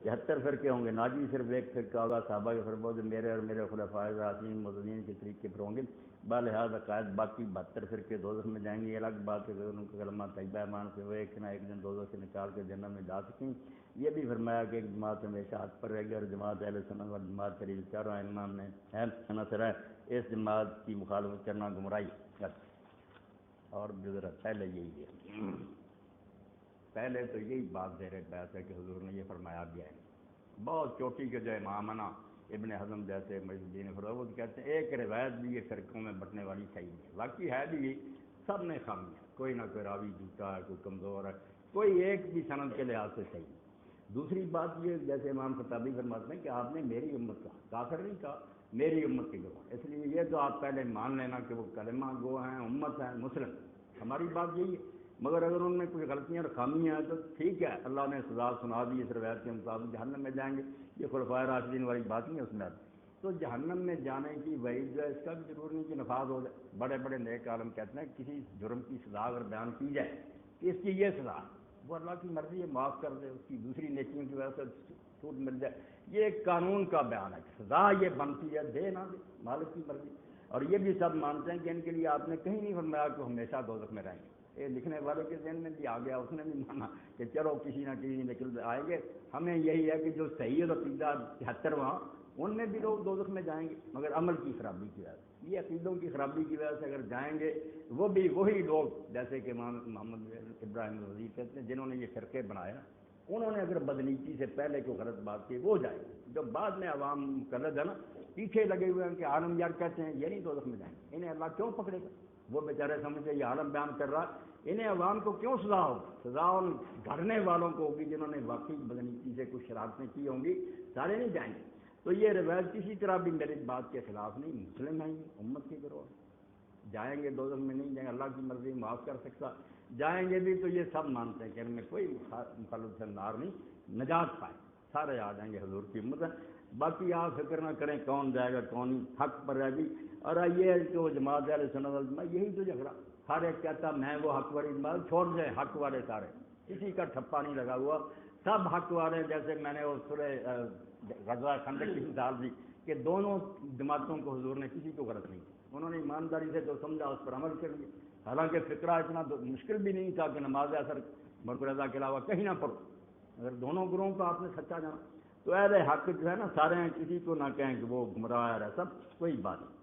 73 فرقے ہوں گے، ناجی صرف ایک فرقہ ہوگا، صحابہ کے فرقوں سے میرے اور میرے خلفائے راشدین مہتدین کے طریقے پر ہوں گے، بلحاظ عقائد باقی 72 فرقے دوزخ میں جائیں گے۔ یہ الگ بات ہے کہ ان کو کلمہ طیبہ ایمان سے وہ ایک نہ ایک دن دوزخ سے نکال کے جنت میں جا سکیں۔ یہ بھی فرمایا کہ ایک جماعت ہمیشہ حق پر رہے گی اور جماعت اہل سنت والجماعت قریب چاروں ائمہ میں ہے عنصر ہے، اس جماعت کی مخالفت کرنا گمراہی ہے۔ اور ذرا پہلے یہی ہے، پہلے تو یہی بات زیر بحث ہے کہ حضور نے یہ فرمایا بھی ہے۔ بہت چوٹی کے جو امام ہے نا ابن حزم جیسے محی الدین فروغ کہتے ہیں ایک روایت بھی یہ فرقوں میں بٹنے والی صحیح ہے، باقی ہے بھی سب نے خامی ہے، کوئی نہ کوئی راوی جھوٹا ہے، کوئی کمزور ہے، کوئی ایک بھی سند کے لحاظ سے صحیح ہے۔ دوسری بات یہ جیسے امام خطابی فرماتے ہیں کہ آپ نے میری امت کہا، کافر نہیں کہا، میری امت کے گواہ، اس لیے یہ تو آپ پہلے مان لینا کہ وہ کلمہ گو ہیں، امت ہیں، مسلم، ہماری بات یہی ہے۔ مگر اگر ان میں کوئی غلطیاں اور خامیاں ہیں تو ٹھیک ہے، اللہ نے سزا سنا دی، اس روایت کے مطابق جہنم میں جائیں گے، یہ خلفائے راشدین والی بات نہیں ہے اس میں۔ تو جہنم میں جانے کی وعید جو ہے اس کا بھی ضرور نہیں کہ نفاذ ہو جائے۔ بڑے بڑے نیک عالم کہتے ہیں کسی جرم کی سزا اگر بیان کی جائے کہ اس کی یہ سزا، وہ اللہ کی مرضی ہے، معاف کر دے، اس کی دوسری نیکیوں کی وجہ سے چھوٹ مل جائے، یہ ایک قانون کا بیان ہے، سزا یہ بنتی ہے، دے نہ دے مالک کی مرضی۔ اور یہ بھی سب مانتے ہیں کہ ان کے لیے آپ نے کہیں نہیں فرمایا کہ ہمیشہ دوزخ میں رہیں گے، یہ لکھنے والے کے ذہن میں بھی آ گیا، اس نے بھی مانا کہ چلو کسی نہ کسی نکل آئیں گے۔ ہمیں یہی ہے کہ جو صحیح عقیدہ 73واں ان میں بھی لوگ دوزخ میں جائیں گے، مگر عمل کی خرابی کی وجہ سے، یہ عقیدوں کی خرابی کی وجہ سے اگر جائیں گے وہ بھی وہی لوگ جیسے کہ امام محمد ابراہیم وزیر کہتے ہیں جنہوں نے یہ فرقے بنایا، انہوں نے اگر بدنیتی سے پہلے کوئی غلط بات کی وہ جائیں گے، جو بعد میں عوام مقلد ہے نا پیچھے لگے ہوئے ہیں کہ عالم یار کہتے ہیں یہ نہیں دوزخ میں جائیں گے، انہیں اللہ کیوں پکڑے گا؟ وہ بیچارے سمجھے یہ عالم بیان کر رہا، انہیں عوام کو کیوں سزا ہوگی؟ سزا ان گھرنے والوں کو ہوگی جنہوں نے واقعی بدنیتی سے کچھ شرارتیں کی ہوں گی، سارے نہیں جائیں گے۔ تو یہ روایت کسی طرح بھی میری بات کے خلاف نہیں، مسلم ہیں امت کے گروہ جائیں گے دوزخ میں نہیں جائیں گے، اللہ کی مرضی معاف کر سکتا، جائیں گے بھی تو یہ سب مانتے ہیں کہ ان میں کوئی مخالف سے نار نہیں، نجات پائے، سارے آ جائیں گے، حضور کی امت ہے۔ باقی آپ فکر نہ کریں کون جائے گا کون نہیں، حق پر رہ گی۔ اور یہ جو جماعت اہل سنت والجماعت یہی تو جھگڑا، ہر ایک کہتا میں وہ حق والی جماعت، چھوڑ دیں حق والے سارے، کسی کا ٹھپا نہیں لگا ہوا، سب حق والے۔ جیسے میں نے وہ سورہ غزوہ خندق کی مثال دی کہ دونوں جماعتوں کو حضور نے کسی کو غلط نہیں کیا، انہوں نے ایمانداری سے جو سمجھا اس پر عمل کر لیا، حالانکہ فقرہ اتنا مشکل بھی نہیں تھا کہ نماز اثر مرکز رضا کے علاوہ کہیں نہ پڑھو، اگر دونوں گروہوں کو آپ نے سچا جانا تو اہل حق جو ہے نا سارے ہیں، کسی کو نہ کہیں کہ وہ گمراہ ہے، سب کوئی بات نہیں۔